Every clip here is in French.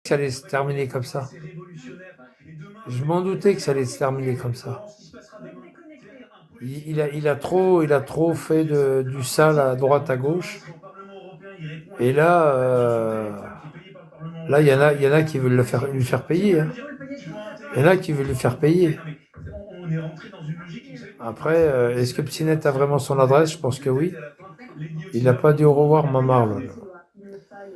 que ça allait se terminer comme ça. Je m'en doutais que ça allait se terminer comme ça. Il a trop fait du sale à droite, à gauche. Et là, il y en a qui veulent lui faire payer, hein. Il y en a qui veulent lui faire payer. Après, est-ce que Psinet a vraiment son adresse? Je pense que oui. Il n'a pas dit au revoir, Mamar.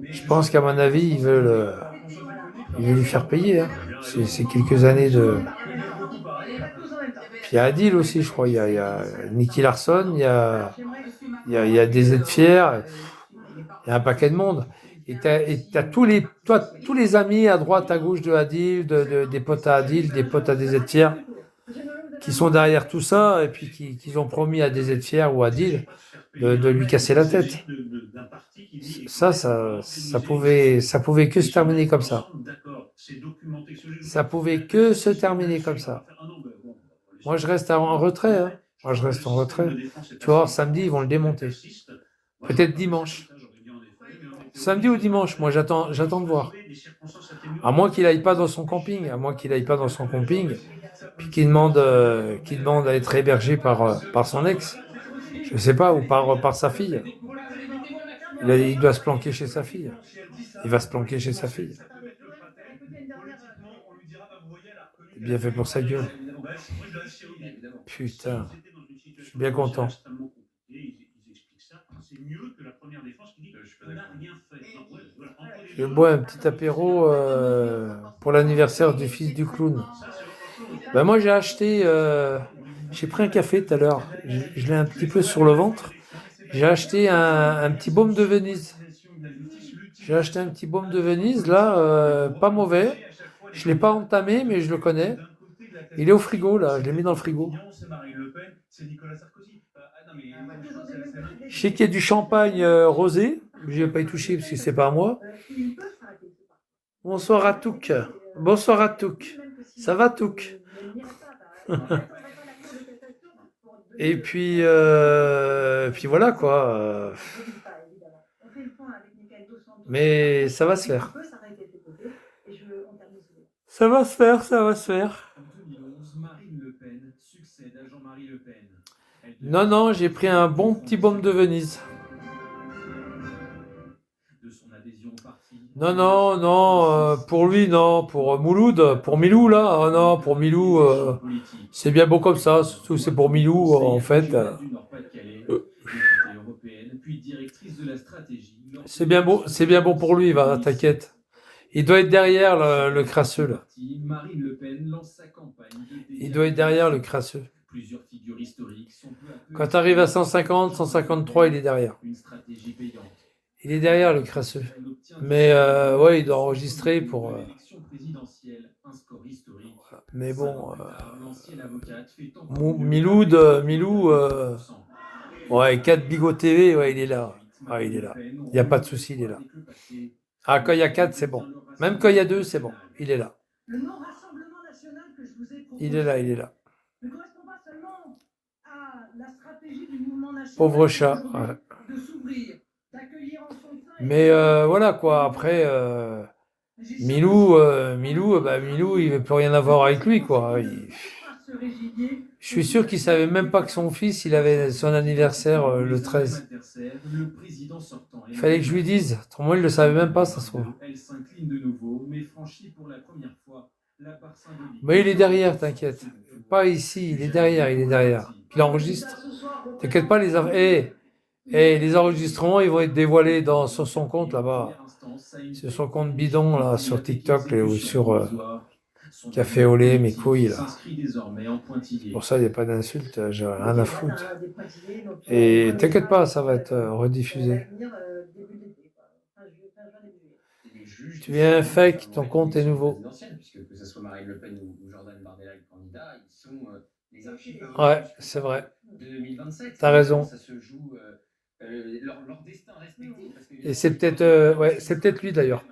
Je pense qu'à mon avis, il veut lui faire payer, hein. C'est quelques années de. Puis il y a Adil aussi, je crois. Il y a Nicky Larson, il y a des aides fiers, il y a un paquet de monde. Et t'as tous les amis à droite, à gauche de Adil, des potes à Adil, des potes à des aides fiers, qui sont derrière tout ça, et puis qui ont promis à des aides fiers ou à Adil de lui casser la tête. Ça pouvait que se terminer comme ça. Ça pouvait que se terminer comme ça. Moi, je reste en retrait, hein. Moi, je reste en retrait. Tu vois, samedi, ils vont le démonter. Peut-être dimanche. Samedi ou dimanche, moi, j'attends de voir. À moins qu'il aille pas dans son camping, puis qu'il demande à être hébergé par son ex. Je sais pas, ou par sa fille. Il doit se planquer chez sa fille. Il va se planquer chez sa fille. C'est bien fait pour sa gueule. Putain, je suis bien content. Je bois un petit apéro pour l'anniversaire du fils du clown. Ben moi j'ai pris un café tout à l'heure. Je l'ai un petit peu sur le ventre. J'ai acheté un petit baume de Venise. J'ai acheté un petit baume de Venise là, pas mauvais. Je l'ai pas entamé, mais je le connais. Il est au frigo là. Je l'ai mis dans le frigo. Je sais qu'il y a du champagne rosé. Je vais pas y toucher parce que c'est pas à moi. Bonsoir à Touk. Bonsoir à Touk. Ça va Touk? Et puis voilà quoi. Mais ça va se faire. Ça va se faire, ça va se faire. Non, non, j'ai pris un bon petit baume de Venise. Non, non, non, pour lui, non, pour Mouloud, pour Milou, là, oh non, pour Milou, c'est bien beau comme ça, surtout c'est pour Milou, en fait. C'est bien bon pour lui, va, t'inquiète. Il doit être derrière le crasseux, là. Il doit être derrière le crasseux. Quand tu arrives à 150, 153, il est derrière. Il est derrière le crasseux. Mais ouais, il doit enregistrer pour. Mais bon, Milou, ouais, 4 Bigot TV, ouais, il est là. Ouais, il est là. Il n'y a pas de souci, il est là. Ah, quand il y a 4, c'est bon. Même quand il y a 2, c'est bon. Il est là. Il est là, il est là. Pauvre chat. Ouais. Mais voilà quoi, après, Milou, il veut plus rien avoir avec lui quoi. Je suis sûr qu'il savait même pas que son fils, il avait son anniversaire le 13. Il fallait que je lui dise. Autrement, il le savait même pas, ça se trouve. Mais il est derrière, t'inquiète. Pas ici, il est derrière, il est derrière. Puis il enregistre. T'inquiète pas, les enregistrements, ils vont être dévoilés sur son compte là-bas. Sur son compte bidon, là, sur TikTok, ou sur Café au lait, mes couilles, là. Pour ça, il n'y a pas d'insulte, j'ai rien à foutre. Et t'inquiète pas, ça va être rediffusé. Tu viens fake, ton compte est nouveau. Ouais, c'est vrai. T'as raison. Et c'est peut-être ouais, c'est peut-être lui d'ailleurs.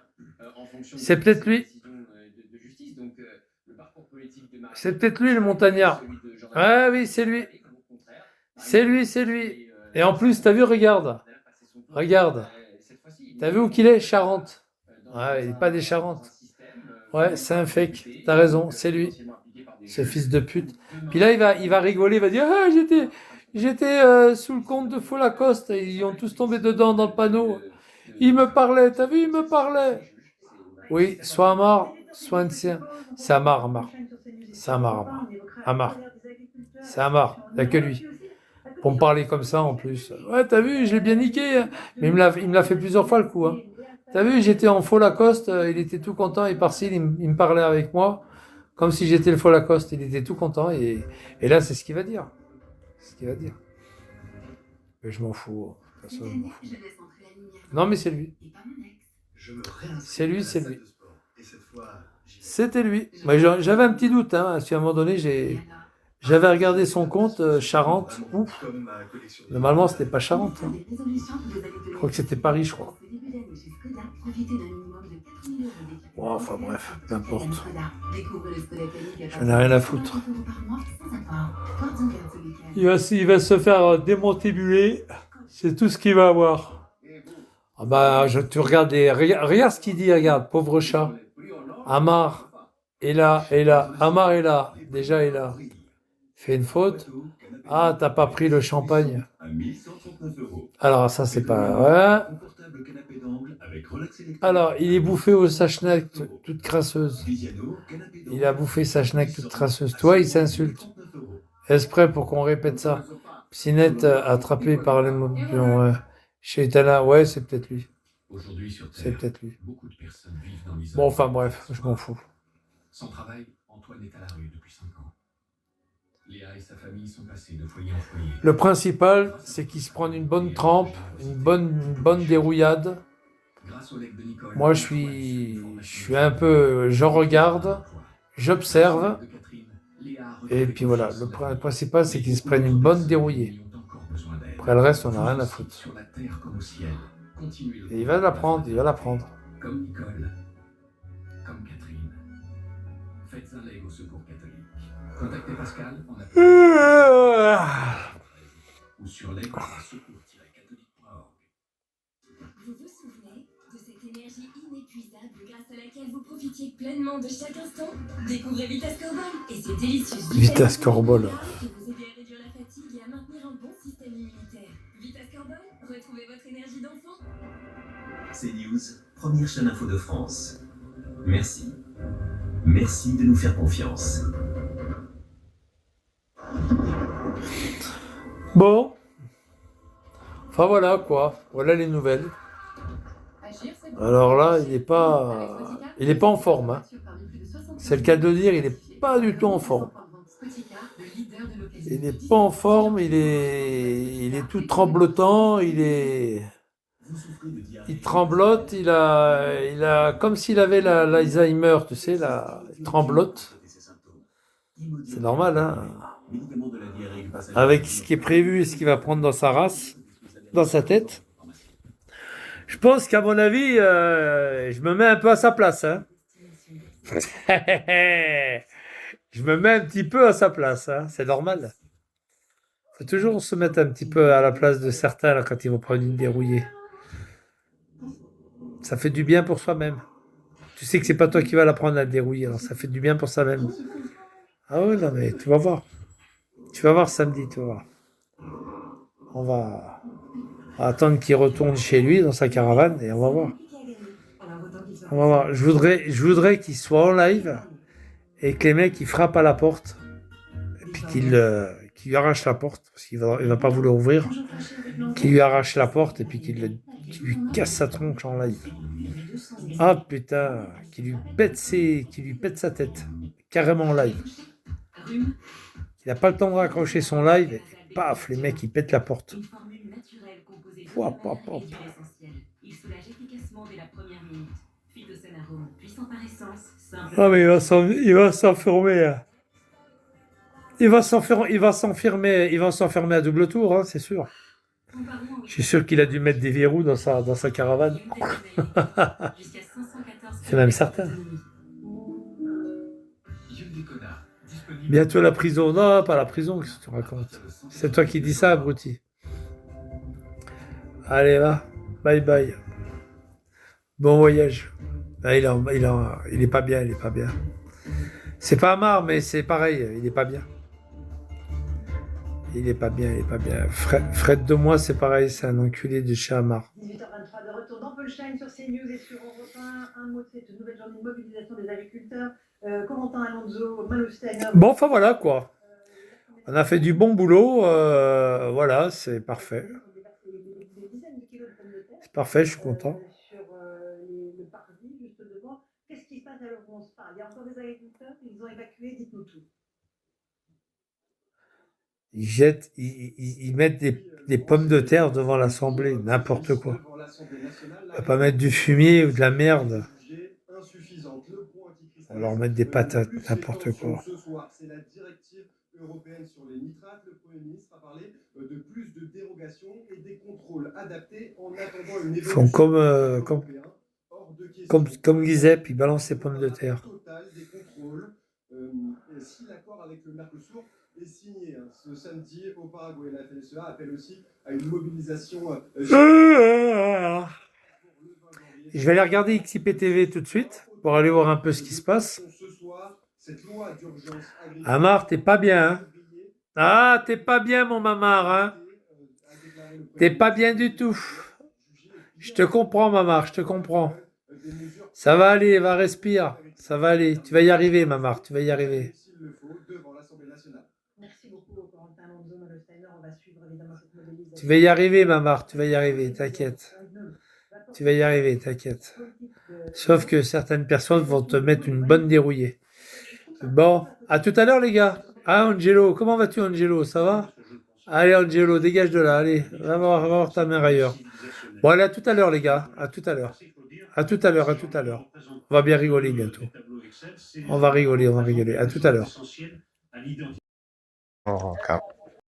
C'est peut-être lui. C'est peut-être lui le montagnard. Ah oui, c'est lui. C'est lui, c'est lui. Et en plus, t'as vu, regarde. Regarde. T'as vu où qu'il est, Charente? Ouais, il n'est pas des Charentes. Ouais, c'est un fake. T'as raison, c'est lui, ce fils de pute. Puis là, il va rigoler, il va dire ah, j'étais sous le compte de Faux Lacoste. Et ils ont tous tombé dedans dans le panneau. Il me parlait, t'as vu, il me parlait. Oui, soit Amar, soit un sien. C'est Amar, Amar. C'est Amar, Amar. Amar. C'est Amar, il n'y a que lui. Pour me parler comme ça en plus. Ouais, t'as vu, je l'ai bien niqué, hein. Mais il me l'a fait plusieurs fois le coup, hein. T'as vu, j'étais en faux Lacoste, il était tout content, il par-ci, il me parlait avec moi, comme si j'étais le faux Lacoste, il était tout content, et là, c'est ce qu'il va dire. C'est ce qu'il va dire. Mais je m'en fous. De toute façon, je m'en fous. Non, mais c'est lui. C'est lui, c'est lui. C'était lui. Moi, j'avais un petit doute, hein, parce qu'à un moment donné, j'avais regardé son compte, Charente. Ouf. Normalement, c'était pas Charente, hein. Je crois que c'était Paris, je crois. Bon, enfin bref, peu importe. J'en ai rien à foutre. Il va se faire démontibuler. C'est tout ce qu'il va avoir. Ah bah, tu regardes, regarde ce qu'il dit, regarde, pauvre chat. Amar est là, Amar est là, déjà est là. Fait une faute. Ah, t'as pas pris le champagne. Alors, ça, c'est pas. Ouais. Alors, il est bouffé au Sachnac toute crasseuse. Il a bouffé sa schneck toute crasseuse. Toi, il s'insulte. Exprès pour qu'on répète ça. Pinette attrapé par l'émotion. Chez Etana, ouais, c'est peut-être lui. C'est peut-être lui. Bon, enfin bref, je m'en fous. Sans travail, Antoine est à la rue depuis 5 ans. Léa et sa famille sont passés de foyer en foyer. Le principal, c'est qu'il se prenne une bonne trempe, une bonne dérouillade. Moi, je suis un peu, je regarde, j'observe, et puis voilà. Le principal, c'est qu'il se prenne une bonne dérouillée. Après le reste, on n'a rien à foutre. Et il va la prendre, il va la prendre. Comme Nicole, comme Catherine. Faites un leg au secours catholique. Contactez Pascal en appelant ou sur leg-secours-catholique.org. Vous vous souvenez de cette énergie inépuisable grâce à laquelle vous profitiez pleinement de chaque instant? Découvrez Vitas Corbol et ses délicieuses Vitas Corbol qui vous aident à réduire la fatigue et à maintenir un bon système immunitaire. Vitas Corbol, retrouvez votre énergie d'enfant. CNews, première chaîne info de France. Merci. Merci de nous faire confiance. Bon. Enfin voilà quoi. Voilà les nouvelles. Alors là, il n'est pas en forme, hein. C'est le cas de le dire, il n'est pas du tout en forme. Il n'est pas en forme, il est tout tremblotant, il tremblote, il a comme s'il avait l'Alzheimer, tu sais, il tremblote. C'est normal, hein. Avec ce qui est prévu et ce qu'il va prendre dans sa race, dans sa tête. Je pense qu'à mon avis, je me mets un peu à sa place, hein. Je me mets un petit peu à sa place, hein. C'est normal. Il faut toujours se mettre un petit peu à la place de certains là, quand ils vont prendre une dérouillée. Ça fait du bien pour soi-même. Tu sais que c'est pas toi qui vas la prendre la dérouiller, alors ça fait du bien pour soi-même. Ah ouais, non mais tu vas voir. Tu vas voir samedi, tu vas voir. On va attendre qu'il retourne chez lui dans sa caravane et on va voir. On va voir. Je voudrais qu'il soit en live et que les mecs ils frappent à la porte et puis qu'il lui arrache la porte parce qu'il va pas vouloir ouvrir. Qu'il lui arrache la porte et puis qu'il lui casse sa tronche en live. Ah putain, qu'il lui pète sa tête carrément en live. Il n'a pas le temps de raccrocher son live et paf, les mecs ils pètent la porte. Pop, pop, pop. Ah mais il va s'enfermer. Il va s'enfermer à double tour, hein, c'est sûr. Je suis sûr qu'il a dû mettre des verrous dans sa caravane. C'est même certain. Bientôt la prison. Non, pas la prison, qu'est-ce que tu racontes? C'est toi qui dis ça, abruti. Allez, va. Bye bye. Bon voyage. Ah, il est pas bien, il est pas bien. C'est pas Amar, mais c'est pareil, il est pas bien. Il est pas bien, il est pas bien. Fred de moi, c'est pareil, c'est un enculé de chez Amar. 18h23 de retour dans Polstein sur CNews et sur Europe 1. Un mot de cette nouvelle journée de mobilisation des agriculteurs. Corentin Alonso, Manu Steiner. Bon, enfin voilà quoi. On a fait du bon boulot, voilà, c'est parfait. C'est parfait, je suis content. Sur le parvis, juste devant. Qu'est-ce qui se passe à l'heure où on se parle? Il y a encore des agriculteurs, ils ont évacué, dites-nous tout. Ils mettent des pommes de terre devant l'Assemblée, n'importe quoi. On va pas mettre du fumier ou de la merde. On va leur mettre des patates, n'importe quoi. C'est la directive européenne sur les nitrates. Le Premier ministre a parlé de plus de dérogations et des contrôles adaptés en attendant une évolution. Ils font comme Giuseppe, ils balancent ses pommes de terre. Des contrôles. Si l'accord avec le Mercosur est signé ce samedi au Paraguay, la FNSEA appelle aussi à une mobilisation. Je vais aller regarder XIPTV tout de suite pour aller voir un peu ce qui se passe. Amar, t'es pas bien, hein? Ah, t'es pas bien, mon mamar, hein? T'es pas bien du tout. Je te comprends, Mamar, je te comprends. Ça va aller, va respire. Ça va aller. Tu vas y arriver, Mamar, tu vas y arriver. Merci beaucoup, Corentin Alonso, Manu Steiner. On va suivre évidemment cette mobilisation. Tu vas y arriver, Mamar, tu vas y arriver, t'inquiète. Tu vas y arriver, t'inquiète. Sauf que certaines personnes vont te mettre une bonne dérouillée. Bon, à tout à l'heure, les gars. Ah, Angelo, comment vas-tu, Angelo? Ça va? Allez, Angelo, dégage de là. Allez, va voir ta mère ailleurs. Bon, allez, à tout à l'heure, les gars. À tout à l'heure. À tout à l'heure, à tout à l'heure. On va bien rigoler bientôt. On va rigoler, on va rigoler. À tout à l'heure. Oh,